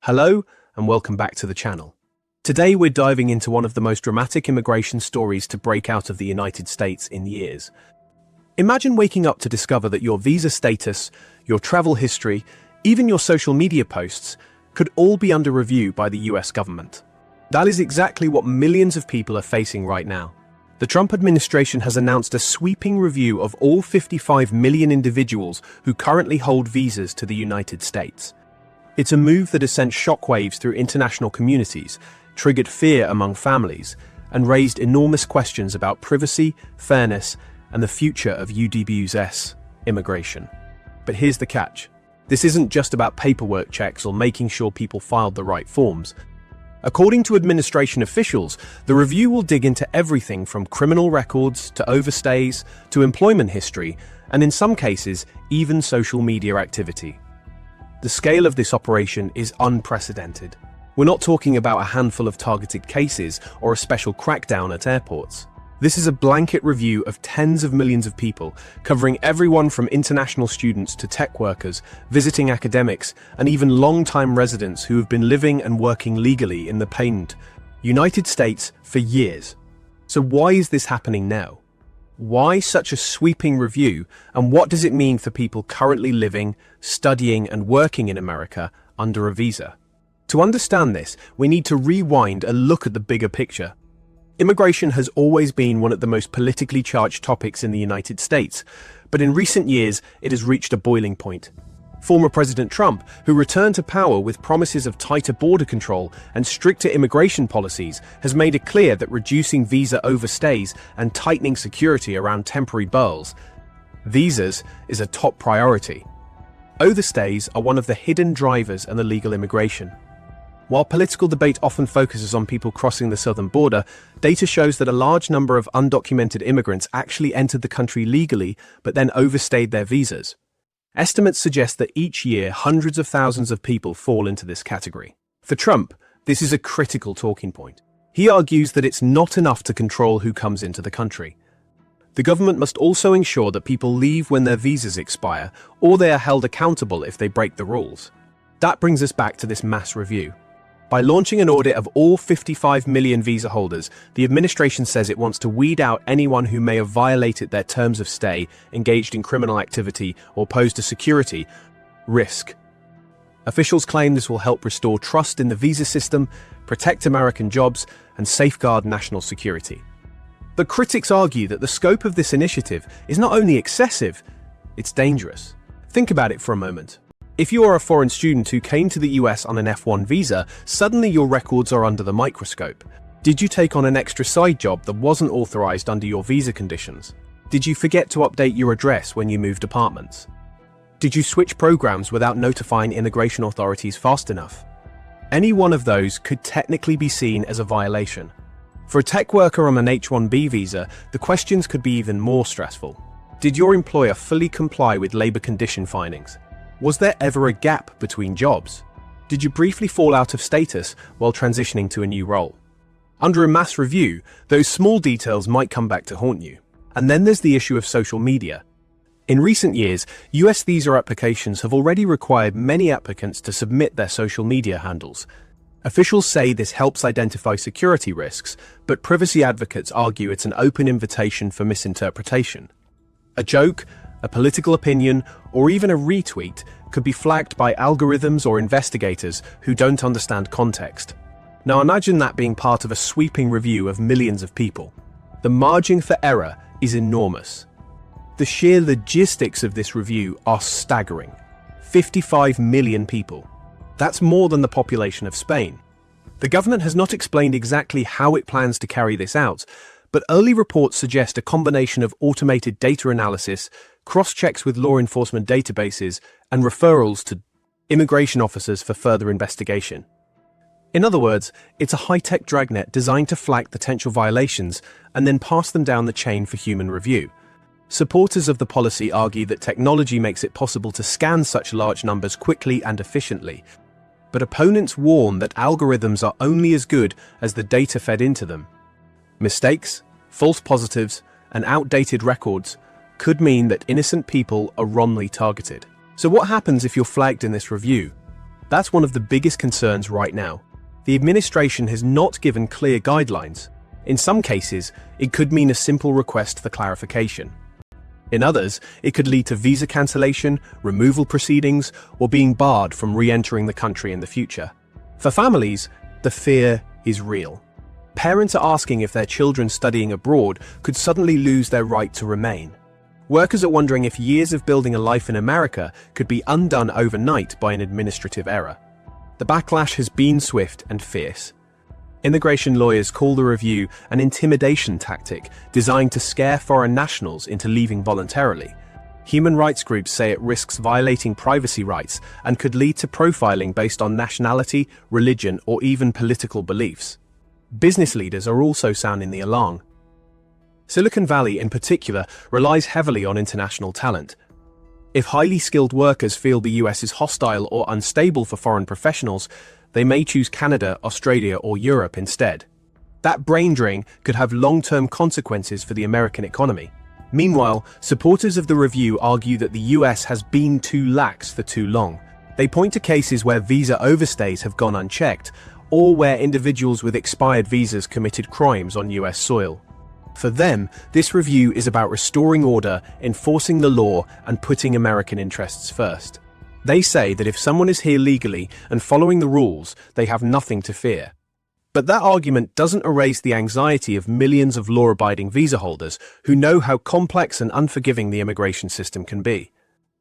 Hello, and welcome back to the channel. Today we're diving into one of the most dramatic immigration stories to break out of the United States in years. Imagine waking up to discover that your visa status, your travel history, even your social media posts could all be under review by the US government. That is exactly what millions of people are facing right now. The Trump administration has announced a sweeping review of all 55 million individuals who currently hold visas to the United States. It's a move that has sent shockwaves through international communities, triggered fear among families, and raised enormous questions about privacy, fairness, and the future of UW's immigration. But here's the catch. This isn't just about paperwork checks or making sure people filed the right forms. According to administration officials, the review will dig into everything from criminal records to overstays to employment history, and in some cases, even social media activity. The scale of this operation is unprecedented. We're not talking about a handful of targeted cases or a special crackdown at airports. This is a blanket review of tens of millions of people, covering everyone from international students to tech workers, visiting academics, and even long-time residents who have been living and working legally in the pained United States for years. So why is this happening now? Why such a sweeping review, and what does it mean for people currently living, studying, and working in America under a visa? To understand this, we need to rewind and look at the bigger picture. Immigration has always been one of the most politically charged topics in the United States, but in recent years it has reached a boiling point. Former President Trump, who returned to power with promises of tighter border control and stricter immigration policies, has made it clear that reducing visa overstays and tightening security around temporary visas is a top priority. Overstays are one of the hidden drivers in illegal immigration. While political debate often focuses on people crossing the southern border, data shows that a large number of undocumented immigrants actually entered the country legally but then overstayed their visas. Estimates suggest that each year hundreds of thousands of people fall into this category. For Trump, this is a critical talking point. He argues that it's not enough to control who comes into the country. The government must also ensure that people leave when their visas expire, or they are held accountable if they break the rules. That brings us back to this mass review. By launching an audit of all 55 million visa holders, the administration says it wants to weed out anyone who may have violated their terms of stay, engaged in criminal activity, or posed a security risk. Officials claim this will help restore trust in the visa system, protect American jobs, and safeguard national security. But critics argue that the scope of this initiative is not only excessive, it's dangerous. Think about it for a moment. If you are a foreign student who came to the US on an F1 visa, suddenly your records are under the microscope. Did you take on an extra side job that wasn't authorized under your visa conditions? Did you forget to update your address when you moved apartments? Did you switch programs without notifying immigration authorities fast enough? Any one of those could technically be seen as a violation. For a tech worker on an H-1B visa, the questions could be even more stressful. Did your employer fully comply with labor condition findings? Was there ever a gap between jobs? Did you briefly fall out of status while transitioning to a new role? Under a mass review, those small details might come back to haunt you. And then there's the issue of social media. In recent years, US visa applications have already required many applicants to submit their social media handles. Officials say this helps identify security risks, but privacy advocates argue it's an open invitation for misinterpretation. A joke, a political opinion, or even a retweet could be flagged by algorithms or investigators who don't understand context. Now imagine that being part of a sweeping review of millions of people. The margin for error is enormous. The sheer logistics of this review are staggering. 55 million people. That's more than the population of Spain. The government has not explained exactly how it plans to carry this out, but early reports suggest a combination of automated data analysis, cross-checks with law enforcement databases, and referrals to immigration officers for further investigation. In other words, it's a high-tech dragnet designed to flag potential violations and then pass them down the chain for human review. Supporters of the policy argue that technology makes it possible to scan such large numbers quickly and efficiently, but opponents warn that algorithms are only as good as the data fed into them. Mistakes, false positives, and outdated records could mean that innocent people are wrongly targeted. So what happens if you're flagged in this review? That's one of the biggest concerns right now. The administration has not given clear guidelines. In some cases, it could mean a simple request for clarification. In others, it could lead to visa cancellation, removal proceedings, or being barred from re-entering the country in the future. For families, the fear is real. Parents are asking if their children studying abroad could suddenly lose their right to remain. Workers are wondering if years of building a life in America could be undone overnight by an administrative error. The backlash has been swift and fierce. Immigration lawyers call the review an intimidation tactic designed to scare foreign nationals into leaving voluntarily. Human rights groups say it risks violating privacy rights and could lead to profiling based on nationality, religion, or even political beliefs. Business leaders are also sounding the alarm. Silicon Valley, in particular, relies heavily on international talent. If highly skilled workers feel the US is hostile or unstable for foreign professionals, they may choose Canada, Australia, or Europe instead. That brain drain could have long-term consequences for the American economy. Meanwhile, supporters of the review argue that the US has been too lax for too long. They point to cases where visa overstays have gone unchecked, or where individuals with expired visas committed crimes on US soil. For them, this review is about restoring order, enforcing the law, and putting American interests first. They say that if someone is here legally and following the rules, they have nothing to fear. But that argument doesn't erase the anxiety of millions of law-abiding visa holders who know how complex and unforgiving the immigration system can be.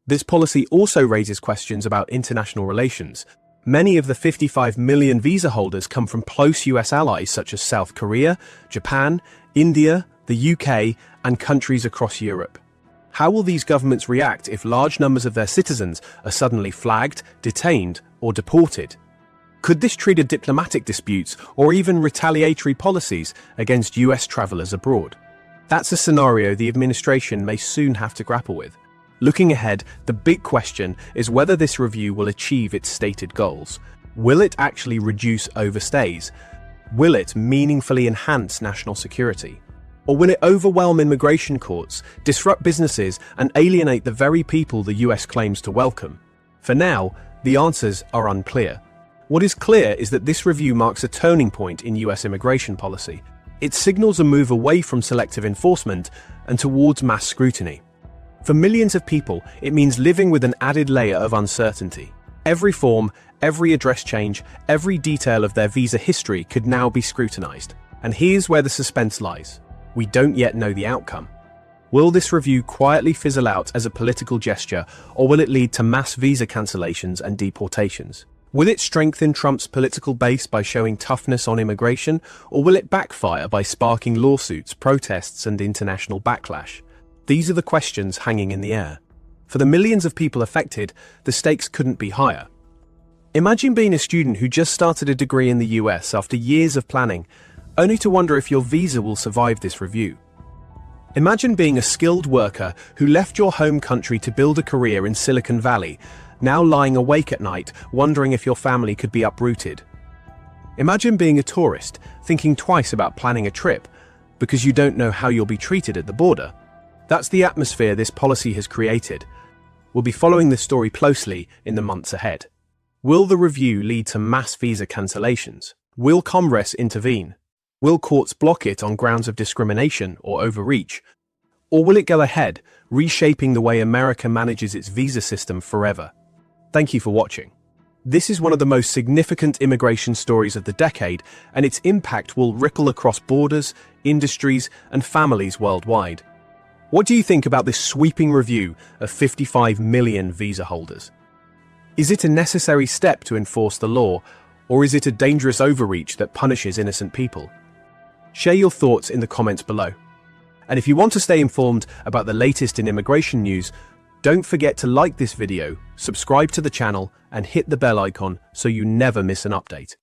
This policy also raises questions about international relations. Many of the 55 million visa holders come from close US allies such as South Korea, Japan, India, the UK, and countries across Europe. How will these governments react if large numbers of their citizens are suddenly flagged, detained, or deported? Could this trigger diplomatic disputes or even retaliatory policies against US travelers abroad? That's a scenario the administration may soon have to grapple with. Looking ahead, the big question is whether this review will achieve its stated goals. Will it actually reduce overstays? Will it meaningfully enhance national security? Or will it overwhelm immigration courts, disrupt businesses, and alienate the very people the US claims to welcome? For now, the answers are unclear. What is clear is that this review marks a turning point in US immigration policy. It signals a move away from selective enforcement and towards mass scrutiny. For millions of people, it means living with an added layer of uncertainty. Every form, every address change, every detail of their visa history could now be scrutinized. And here's where the suspense lies. We don't yet know the outcome. Will this review quietly fizzle out as a political gesture, or will it lead to mass visa cancellations and deportations? Will it strengthen Trump's political base by showing toughness on immigration, or will it backfire by sparking lawsuits, protests, and international backlash? These are the questions hanging in the air. For the millions of people affected, the stakes couldn't be higher. Imagine being a student who just started a degree in the US after years of planning, only to wonder if your visa will survive this review. Imagine being a skilled worker who left your home country to build a career in Silicon Valley, now lying awake at night, wondering if your family could be uprooted. Imagine being a tourist, thinking twice about planning a trip, because you don't know how you'll be treated at the border. That's the atmosphere this policy has created. We'll be following this story closely in the months ahead. Will the review lead to mass visa cancellations? Will Congress intervene? Will courts block it on grounds of discrimination or overreach? Or will it go ahead, reshaping the way America manages its visa system forever? Thank you for watching. This is one of the most significant immigration stories of the decade, and its impact will ripple across borders, industries, and families worldwide. What do you think about this sweeping review of 55 million visa holders? Is it a necessary step to enforce the law, or is it a dangerous overreach that punishes innocent people? Share your thoughts in the comments below. And if you want to stay informed about the latest in immigration news, don't forget to like this video, subscribe to the channel, and hit the bell icon so you never miss an update.